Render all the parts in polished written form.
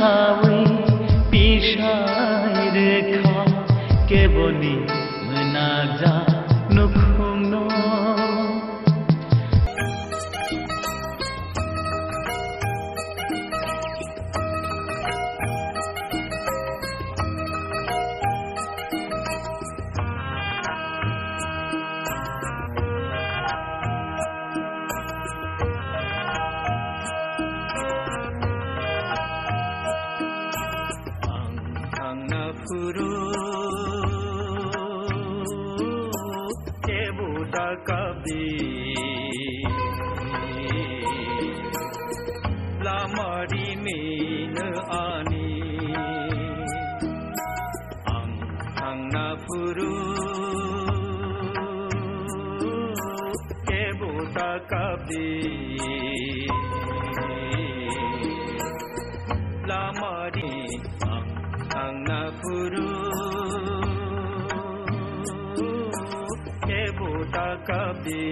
सावै पिसाय रेखा केबोली मोना जा नुखुंनो Furu kebuda kabi lamari min ani ang na furu kebuda kabi lamari ang nafuru kebuta kabi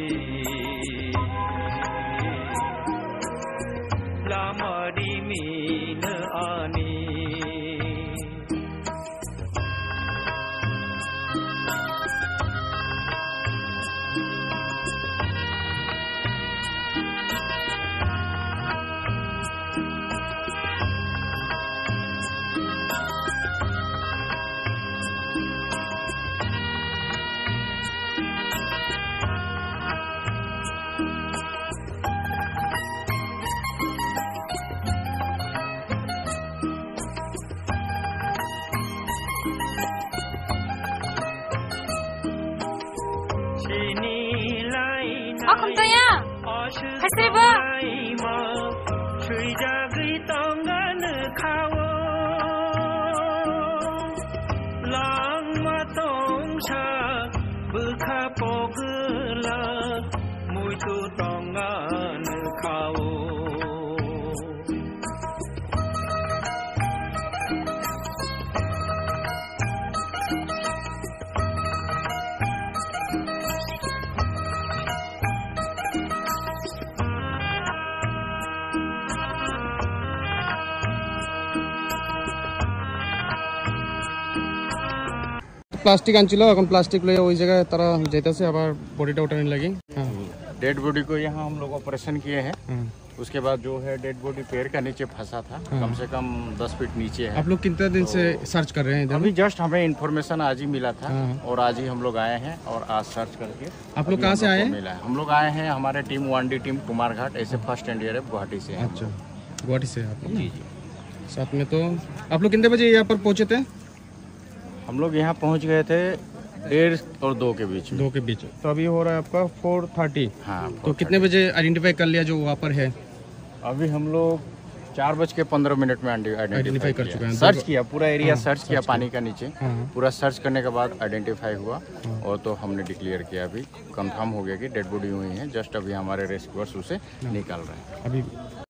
lamari min ani không tôi nha hãy xem vợ plastic আনছিল এখন plastic লয়ে ওই জায়গায় তারা যাইতেছে আবার বডিটা উঠাने लगी। डेड बॉडी को यहाँ हम लोग ऑपरेशन किए हैं। उसके बाद जो है डेड बॉडी पैर का नीचे फंसा था, कम से कम 10 फीट नीचे है। आप लोग कितने दिन से सर्च कर रहे हैं इधर? अभी जस्ट हमें इन्फॉर्मेशन आज ही मिला था और आज ही हम लोग आए हैं और आज सर्च करके। आप लोग कहाँ से आए हैं? मिला है हम लोग आए हैं, हमारे टीम 1D टीम कुमारघाट ऐसे फर्स्ट एंड ईयर है गुवाहाटी से। अच्छा गुवाहाटी से आप लोग? जी जी। साथ में तो आप लोग कितने बजे यहाँ पर पहुँचे थे? हम लोग यहाँ पहुँच गए थे 1:30 और 2 के बीच में। 2 के बीच। तो अभी हो रहा है आपका 4:30। हाँ। तो कितने बजे आइडेंटिफाई कर लिया जो वहाँ पर है? अभी हम लोग 4:15 में आइडेंटिफाई कर चुके हैं। सर्च किया पूरा एरिया, सर्च किया पानी का नीचे पूरा सर्च करने के बाद आइडेंटिफाई हुआ और तो हमने डिक्लेयर किया। अभी कंफर्म हो गया कि डेड बॉडी हुई है। जस्ट अभी हमारे रेस्क्यूअर्स उसे निकाल रहे हैं अभी।